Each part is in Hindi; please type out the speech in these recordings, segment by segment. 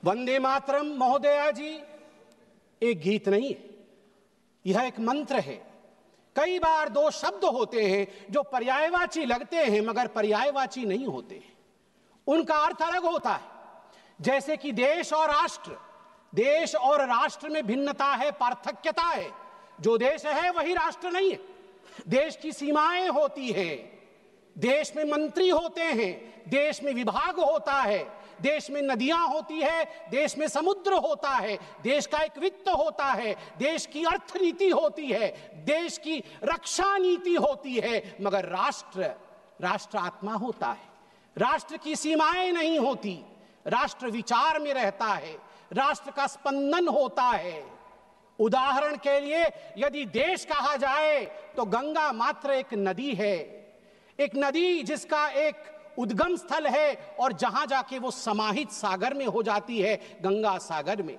वंदे मातरम महोदया जी एक गीत नहीं है, यह एक मंत्र है। कई बार दो शब्द होते हैं जो पर्यायवाची लगते हैं मगर पर्यायवाची नहीं होते हैं, उनका अर्थ अलग होता है। जैसे कि देश और राष्ट्र, देश और राष्ट्र में भिन्नता है, पार्थक्यता है। जो देश है वही राष्ट्र नहीं है। देश की सीमाएं होती हैं, देश में मंत्री होते हैं, देश में विभाग होता है, देश में नदियां होती है, देश में समुद्र होता है, देश का एक वित्त होता है, देश की अर्थनीति होती है, देश की रक्षा नीति होती है, मगर राष्ट्र आत्मा होता है। राष्ट्र की सीमाएं नहीं होती, राष्ट्र विचार में रहता है, राष्ट्र का स्पंदन होता है। उदाहरण के लिए यदि देश कहा जाए तो गंगा मात्र एक नदी है, एक नदी जिसका एक उद्गम स्थल है और जहां जाके वो समाहित सागर में हो जाती है, गंगा सागर में।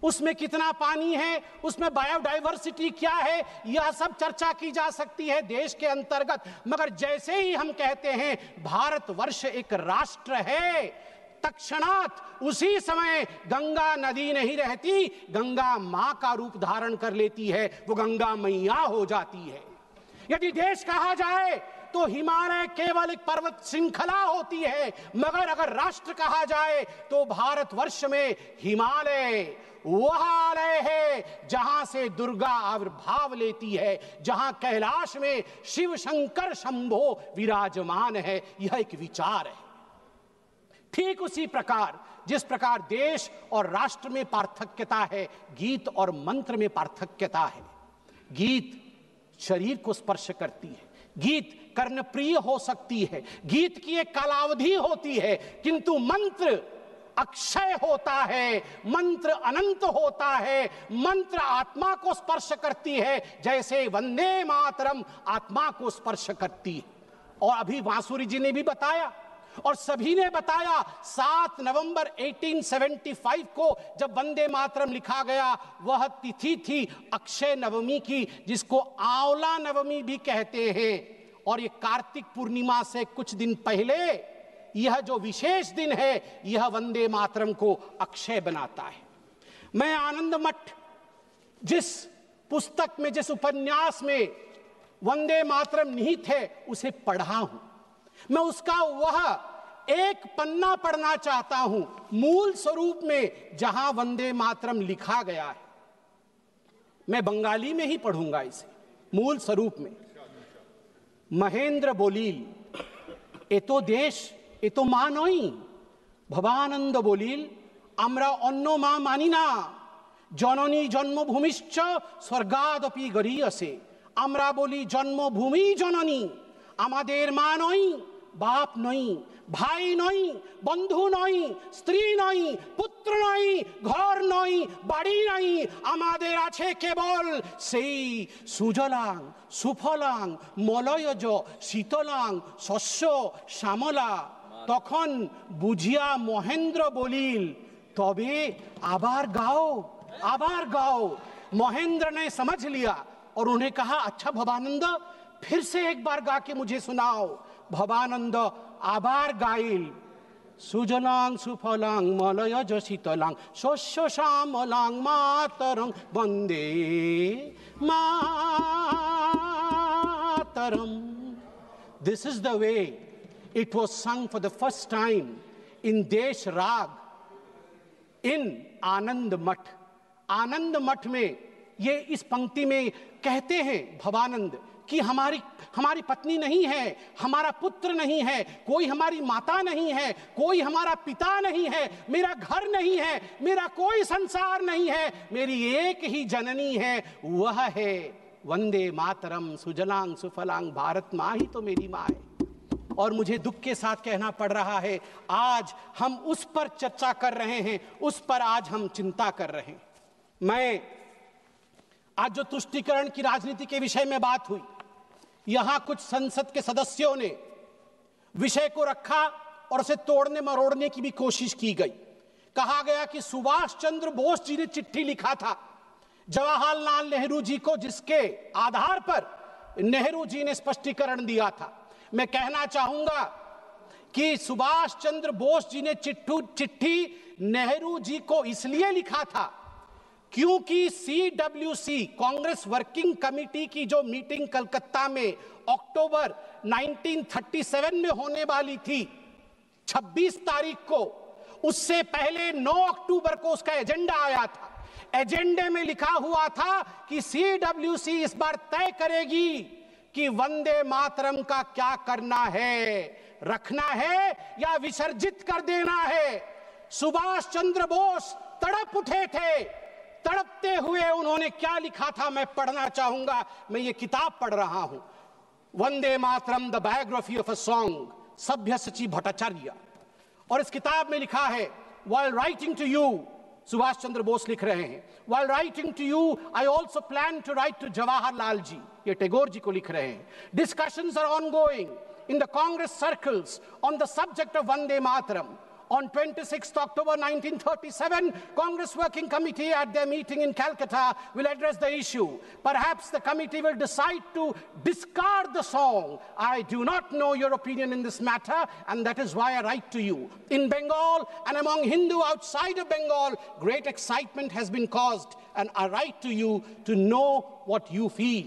उसमें कितना पानी है, उसमें बायोडाइवर्सिटी क्या है, यह सब चर्चा की जा सकती है देश के अंतर्गत। मगर जैसे ही हम कहते हैं भारतवर्ष एक राष्ट्र है, तत्क्षणात उसी समय गंगा नदी नहीं रहती, गंगा मां का रूप धारण कर लेती है, वो गंगा मैया हो जाती है। यदि देश कहा जाए तो हिमालय केवल एक पर्वत श्रृंखला होती है, मगर अगर राष्ट्र कहा जाए तो भारतवर्ष में हिमालय वह आलय है जहां से दुर्गा आविर्भाव लेती है, जहां कैलाश में शिव शंकर शंभो विराजमान है। यह एक विचार है। ठीक उसी प्रकार जिस प्रकार देश और राष्ट्र में पार्थक्यता है, गीत और मंत्र में पार्थक्यता है। गीत शरीर को स्पर्श करती है, गीत कर्णप्रिय हो सकती है, गीत की एक कालावधि होती है, किंतु मंत्र अक्षय होता है, मंत्र अनंत होता है, मंत्र आत्मा को स्पर्श करती है, जैसे वंदे मातरम आत्मा को स्पर्श करती है। और अभी बांसुरी जी ने भी बताया और सभी ने बताया, 7 नवंबर 1875 को जब वंदे मातरम लिखा गया, वह तिथि थी अक्षय नवमी की, जिसको आंवला नवमी भी कहते हैं। और ये कार्तिक पूर्णिमा से कुछ दिन पहले यह जो विशेष दिन है, यह वंदे मातरम को अक्षय बनाता है। मैं आनंद मठ जिस पुस्तक में, जिस उपन्यास में वंदे मातरम निहित है, उसे पढ़ा हूं। मैं उसका वह एक पन्ना पढ़ना चाहता हूं मूल स्वरूप में, जहां वंदे मातरम लिखा गया है। मैं बंगाली में ही पढ़ूंगा इसे मूल स्वरूप में। महेंद्र बोलील ए तो देश ए तो मा नई, भवानंद बोलील आमरा अन्य मा मानी ना, जननी जन्मभूमिश्च स्वर्गादपि गरीयसे। आमरा बोली जन्मभूमि जननी, आमादेर मा नई, बाप नई, भाई नई, बंधु नई, स्त्री नई, पुत्र नई, घर नई, बाड़ी नई, आमादेर आछे केवल सेई सुजलां सुफलां मलयज शीतलां शस्य श्यामला। तखन बुझिया महेंद्र बोलील तबे आबार गाओ, आबार गाओ। महेंद्र ने समझ लिया और उन्हें कहा, अच्छा भवानंद फिर से एक बार गा के मुझे सुनाओ। भवानंद आबार गाइल, सुजलां सुफलां मलयज शीतलां शस्य श्यामलां मातरं Vande Mataram. This is the way it was sung for the first time in Desh Rag in आनंद मठ। आनंद मठ में ये इस पंक्ति में कहते हैं भवानंद कि हमारी पत्नी नहीं है, हमारा पुत्र नहीं है, कोई हमारी माता नहीं है, कोई हमारा पिता नहीं है, मेरा घर नहीं है, मेरा कोई संसार नहीं है, मेरी एक ही जननी है, वह है वंदे मातरम सुजलां सुफलां। भारत माँ ही तो मेरी माँ है। और मुझे दुख के साथ कहना पड़ रहा है, आज हम उस पर चर्चा कर रहे हैं, उस पर आज हम चिंता कर रहे हैं। मैं आज जो तुष्टीकरण की राजनीति के विषय में बात हुई, यहां कुछ संसद के सदस्यों ने विषय को रखा और उसे तोड़ने मरोड़ने की भी कोशिश की गई। कहा गया कि सुभाष चंद्र बोस जी ने चिट्ठी लिखा था जवाहरलाल नेहरू जी को, जिसके आधार पर नेहरू जी ने स्पष्टीकरण दिया था। मैं कहना चाहूंगा कि सुभाष चंद्र बोस जी ने चिट्ठी नेहरू जी को इसलिए लिखा था क्योंकि CWC कांग्रेस वर्किंग कमेटी की जो मीटिंग कलकत्ता में अक्टूबर 1937 में होने वाली थी 26 तारीख को, उससे पहले 9 अक्टूबर को उसका एजेंडा आया था। एजेंडे में लिखा हुआ था कि CWC इस बार तय करेगी कि वंदे मातरम का क्या करना है, रखना है या विसर्जित कर देना है। सुभाष चंद्र बोस तड़प उठे थे। तड़पते हुए उन्होंने क्या लिखा था मैं पढ़ना चाहूंगा। मैं ये किताब पढ़ रहा हूं, Vande Mataram the biography of a song, सभ्यसाची भट्टाचार्य। और इस किताब में लिखा है, while writing to you, Subhash Chandra Bose लिख रहे हैं, while writing to you I also plan to write to Jawaharlal ji, ये टैगोर जी को लिख रहे हैं। Discussions are ongoing in the Congress circles on the subject of Vande Mataram. On 26th October 1937, Congress Working Committee at their meeting in Calcutta will address the issue. Perhaps the committee will decide to discard the song. I do not know your opinion in this matter, and that is why I write to you. In Bengal and among Hindu outside of Bengal, great excitement has been caused, and I write to you to know what you feel.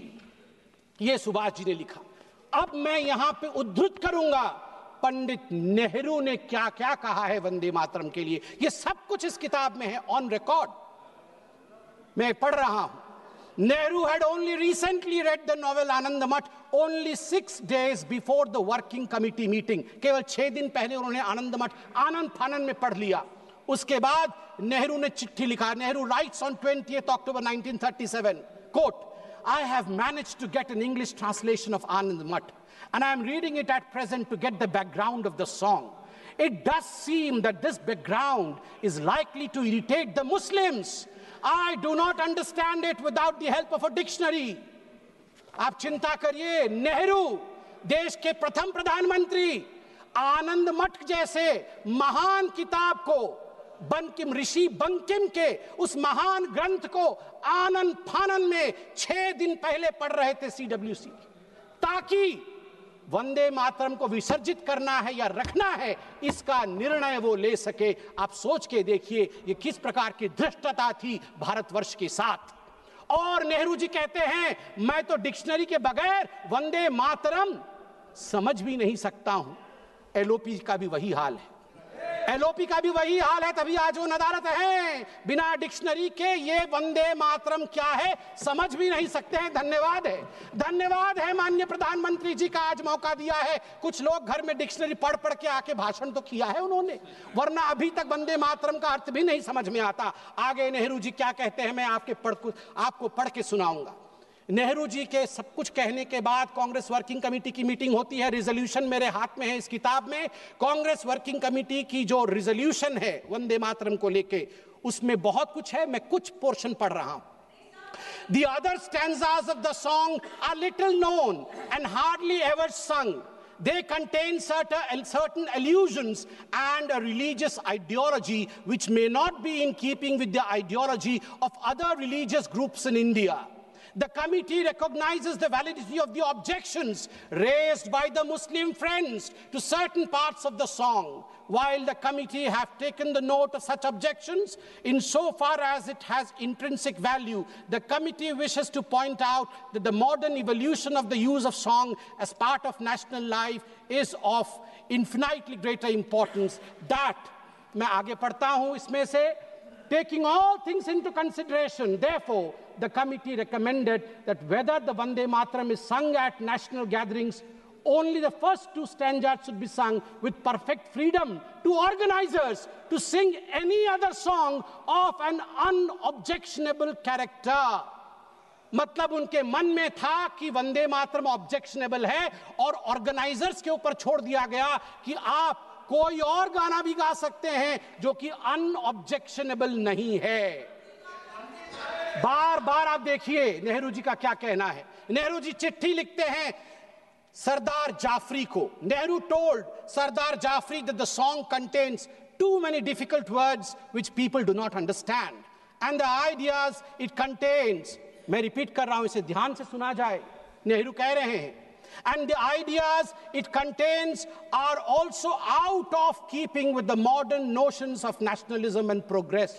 ये सुभाष जी ने लिखा। अब मैं यहां पे उद्धृत करूंगा पंडित नेहरू ने क्या क्या कहा है वंदे मातरम के लिए। ये सब कुछ इस किताब में है, ऑन रिकॉर्ड मैं पढ़ रहा हूं। Nehru had only recently read the novel आनंद मठ only 6 days before the working committee meeting. केवल 6 दिन पहले उन्होंने आनंद मठ आनंद फानन में पढ़ लिया। उसके बाद नेहरू ने चिट्ठी लिखा। Nehru writes on 20th October 1937, quote, I have managed to get an English translation of Anand Math, and I am reading it at present to get the background of the song. It does seem that this background is likely to irritate the Muslims. I do not understand it without the help of a dictionary. आप चिंता करिए, नेहरू देश के प्रथम प्रधानमंत्री आनंद मठ जैसे महान किताब को, बंकिम ऋषि बंकिम के उस महान ग्रंथ को आनंद फानन में 6 दिन पहले पढ़ रहे थे CWC, ताकि वंदे मातरम को विसर्जित करना है या रखना है इसका निर्णय वो ले सके। आप सोच के देखिए ये किस प्रकार की धृष्टता थी भारतवर्ष के साथ। और नेहरू जी कहते हैं मैं तो डिक्शनरी के बगैर वंदे मातरम समझ भी नहीं सकता हूं। LOP का भी वही हाल है, LOP का भी वही हाल है, तभी आज वो नदारत है। बिना डिक्शनरी के ये वंदे मातरम क्या है समझ भी नहीं सकते हैं। धन्यवाद है माननीय प्रधानमंत्री जी का आज मौका दिया है। कुछ लोग घर में डिक्शनरी पढ़ के आके भाषण तो किया है उन्होंने, वरना अभी तक वंदे मातरम का अर्थ भी नहीं समझ में आता। आगे नेहरू जी क्या कहते हैं मैं आपको पढ़ के सुनाऊंगा। नेहरू जी के सब कुछ कहने के बाद कांग्रेस वर्किंग कमेटी की मीटिंग होती है। रिजोल्यूशन मेरे हाथ में है इस किताब में। कांग्रेस वर्किंग कमेटी की जो रिजोल्यूशन है वंदे मातरम को लेके, उसमें बहुत कुछ है, मैं कुछ पोर्शन पढ़ रहा हूं। The other stanzas of the song are little known and hardly ever sung. They contain certain allusions and a religious ideology which may not be in keeping with the ideology of other religious groups in India. The committee recognizes the validity of the objections raised by the Muslim friends to certain parts of the song. While the committee have taken the note of such objections, insofar as it has intrinsic value, the committee wishes to point out that the modern evolution of the use of song as part of national life is of infinitely greater importance. That, मैं आगे पढ़ता हूँ इसमें से, taking all things into consideration, therefore, the committee recommended that whether the Vande Mataram is sung at national gatherings, only the first 2 stanzas should be sung with perfect freedom to organizers to sing any other song of an unobjectionable character. मतलब उनके मन में था कि वंदे मातरम ऑब्जेक्शनेबल है और ऑर्गेनाइजर्स के ऊपर छोड़ दिया गया कि आप कोई और गाना भी गा सकते हैं जो कि अनऑब्जेक्शनेबल नहीं है। बार बार आप देखिए नेहरू जी का क्या कहना है। नेहरू जी चिट्ठी लिखते हैं सरदार जाफरी को। Nehru told Sardar Jafri that the song contains too many difficult words which people do not understand, and the ideas it contains, मैं रिपीट कर रहा हूं इसे ध्यान से सुना जाए। नेहरू कह रहे हैं and the ideas it contains are also out of keeping with the modern notions of nationalism and progress.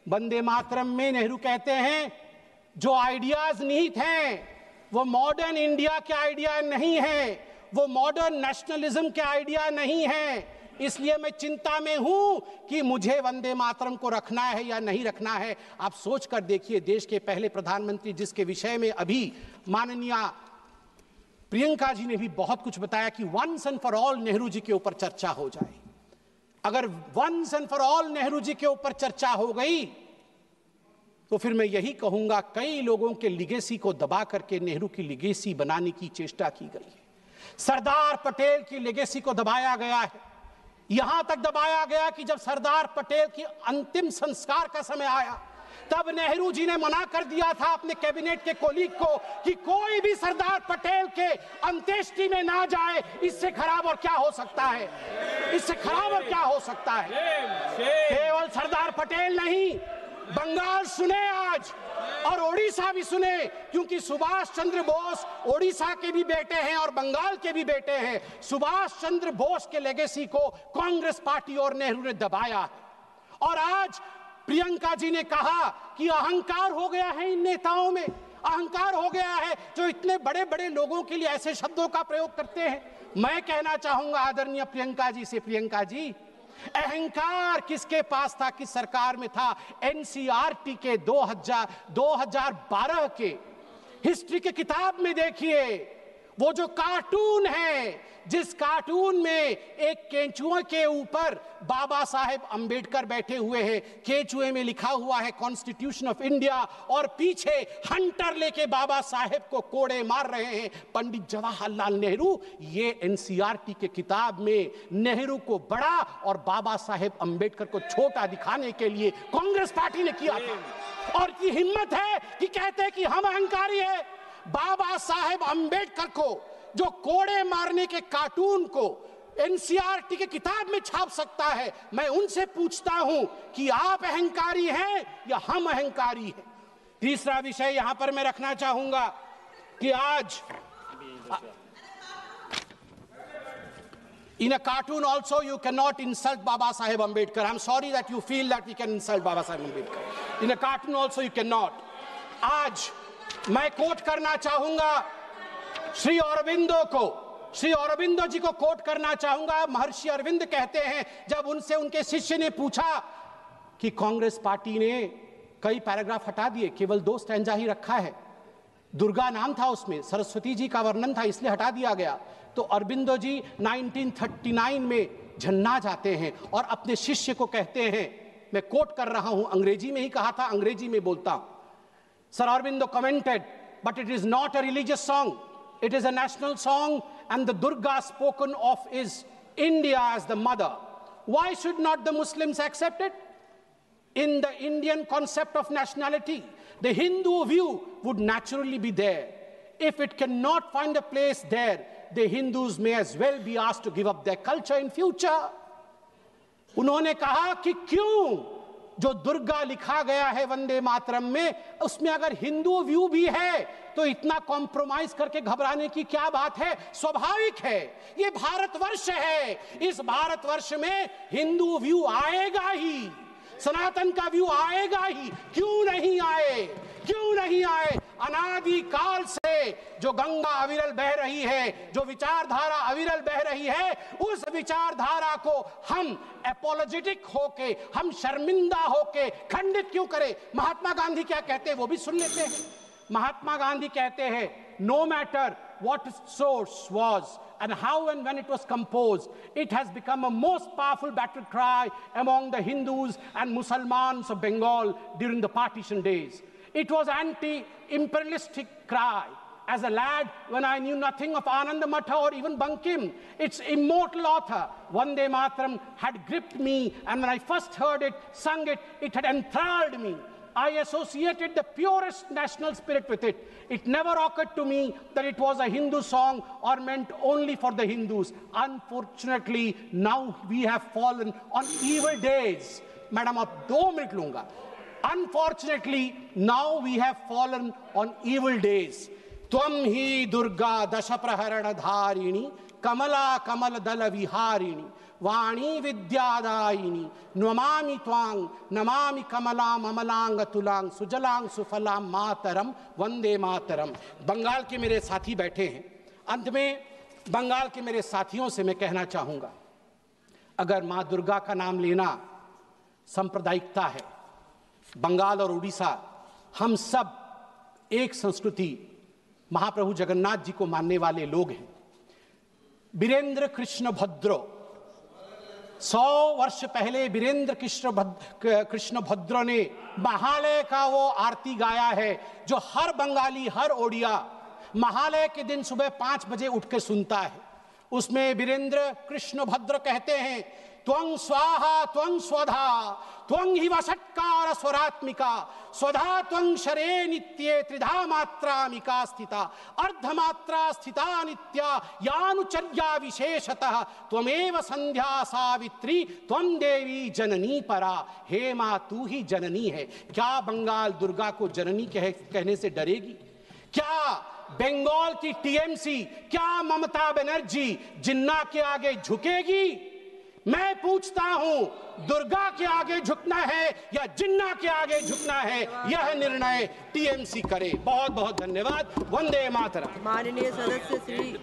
Vande Mataram में नेहरू कहते हैं जो आइडियाज निहित हैं वो मॉडर्न इंडिया के आइडिया नहीं है, वो मॉडर्न नेशनलिज्म के आइडिया नहीं है। इसलिए मैं चिंता में हूं कि मुझे वंदे मातरम को रखना है या नहीं रखना है। आप सोच कर देखिए, देश के पहले प्रधानमंत्री जिसके विषय में अभी माननीय प्रियंका जी ने भी बहुत कुछ बताया कि once and for all Nehru ji के ऊपर चर्चा हो जाए। अगर once and for all Nehru ji के ऊपर चर्चा हो गई तो फिर मैं यही कहूंगा, कई लोगों के लिगेसी को दबा करके नेहरू की लिगेसी बनाने की चेष्टा की गई है। सरदार पटेल की लिगेसी को दबाया गया है, यहां तक दबाया गया कि जब सरदार पटेल की अंतिम संस्कार का समय आया तब नेहरू जी ने मना कर दिया था अपने कैबिनेट के कोलीग को कि कोई भी सरदार पटेल के अंत्येष्टि में ना जाए। इससे खराब और क्या हो सकता है, इससे खराब और क्या हो सकता है। केवल सरदार पटेल नहीं, बंगाल सुने आज और ओडिशा भी सुने, क्योंकि सुभाष चंद्र बोस ओडिशा के भी बेटे हैं और बंगाल के भी बेटे हैं। सुभाष चंद्र बोस के लेगेसी को कांग्रेस पार्टी और नेहरू ने दबाया। और आज प्रियंका जी ने कहा कि अहंकार हो गया है इन नेताओं में, अहंकार हो गया है जो इतने बड़े बड़े लोगों के लिए ऐसे शब्दों का प्रयोग करते हैं। मैं कहना चाहूंगा आदरणीय प्रियंका जी से, प्रियंका जी, अहंकार किसके पास था, किस सरकार में था? एनसीईआरटी के 2012 के हिस्ट्री के किताब में देखिए, वो जो कार्टून है, जिस कार्टून में एक केंचुए के ऊपर बाबा साहेब अंबेडकर बैठे हुए हैं, केंचुए में लिखा हुआ है कॉन्स्टिट्यूशन ऑफ इंडिया और पीछे हंटर लेके बाबा साहेब को कोड़े मार रहे हैं पंडित जवाहरलाल नेहरू। ये एनसीईआरटी के किताब में नेहरू को बड़ा और बाबा साहेब अंबेडकर को छोटा दिखाने के लिए कांग्रेस पार्टी ने किया था। और की हिम्मत है कि कहते हैं कि हम अहंकारी है। बाबा साहेब अंबेडकर को जो कोड़े मारने के कार्टून को एनसीईआरटी के किताब में छाप सकता है, मैं उनसे पूछता हूं कि आप अहंकारी हैं या हम अहंकारी हैं। तीसरा विषय यहां पर मैं रखना चाहूंगा कि आज in a cartoon also you cannot insult Baba Saheb Ambedkar. I'm sorry that you feel that we can insult Baba Saheb Ambedkar. In a cartoon also you cannot. आज मैं कोट करना चाहूंगा श्री अरविंदो को, श्री अरविंदो जी को कोट करना चाहूंगा। महर्षि अरविंद कहते हैं, जब उनसे उनके शिष्य ने पूछा कि कांग्रेस पार्टी ने कई पैराग्राफ हटा दिए, केवल 2 स्टैंजा ही रखा है, दुर्गा नाम था उसमें, सरस्वती जी का वर्णन था इसलिए हटा दिया गया, तो अरविंदो जी 1939 में झन्ना जाते हैं और अपने शिष्य को कहते हैं, मैं कोट कर रहा हूं, अंग्रेजी में ही कहा था, अंग्रेजी में बोलता हूं। Sir Aurobindo commented, but it is not a religious song. It is a national song, and the Durga spoken of is India as the mother. Why should not the Muslims accept it? In the Indian concept of nationality, the Hindu view would naturally be there. If it cannot find a place there, the Hindus may as well be asked to give up their culture in future. उन्होंने कहा कि क्यों जो दुर्गा लिखा गया है वंदे मातरम में, उसमें अगर हिंदू व्यू भी है तो इतना कॉम्प्रोमाइज करके घबराने की क्या बात है? स्वाभाविक है, ये भारतवर्ष है, इस भारतवर्ष में हिंदू व्यू आएगा ही, सनातन का व्यू आएगा ही। क्यों नहीं आए, क्यों नहीं आए? अनादि काल से जो गंगा अविरल बह रही है, जो विचारधारा अविरल बह रही है, उस विचारधारा को हम एपोलोजेटिक होके, हम शर्मिंदा होके खंडित क्यों करें? महात्मा गांधी क्या कहते हैं वो भी सुन लेते हैं। महात्मा गांधी कहते हैं, no matter what its source was and how and when it was composed, it has become a most powerful battle cry among the Hindus and Muslims of Bengal during the partition days. It was anti-imperialistic cry. As a lad, when I knew nothing of Ananda Matha or even Bankim, its immortal author, Vande Mataram, had gripped me, and when I first heard it, sung it, it had enthralled me. I associated the purest national spirit with it. It never occurred to me that it was a Hindu song or meant only for the Hindus. Unfortunately, now we have fallen on evil days. Madam, ab 2 minute lunga. Unfortunately, now we have fallen on evil days. त्वं ही दुर्गा दश प्रहरण धारिणी कमला कमल दल विहारिणी वाणी विद्यादायिनी नमामि त्वां नमामि कमलां अमलांग तुलांग सुजलांग सुफलां मातरम वंदे मातरम। बंगाल के मेरे साथी बैठे हैं, अंत में बंगाल के मेरे साथियों से मैं कहना चाहूंगा, अगर मां दुर्गा का नाम लेना सांप्रदायिकता है, बंगाल और उड़ीसा हम सब एक संस्कृति महाप्रभु जगन्नाथ जी को मानने वाले लोग हैं। वीरेंद्र कृष्ण भद्रो 100 वर्ष पहले वीरेंद्र कृष्ण भद्र ने महालय का वो आरती गाया है जो हर बंगाली हर ओडिया महालय के दिन सुबह 5 बजे उठकर सुनता है। उसमें वीरेंद्र कृष्ण भद्र कहते हैं, त्वं स्वाहा त्वं स्वधा त्वं ही वषट्कार स्वरात्मिका स्वधा त्वं शरे नित्ये त्रिधा मात्रामिका स्थिता अर्धमात्रा स्थिता नित्या यानुचर्या विशेषतः त्वमेव संध्या सावित्री त्वं देवी जननी परा। हे मां तू ही जननी है। क्या बंगाल दुर्गा को जननी कहने से डरेगी? क्या बंगाल की टीएमसी, क्या ममता बनर्जी जिन्ना के आगे झुकेगी? मैं पूछता हूं, दुर्गा के आगे झुकना है या जिन्ना के आगे झुकना है, यह निर्णय टीएमसी करे। बहुत बहुत धन्यवाद। वंदे मातरम। माननीय सदस्य श्री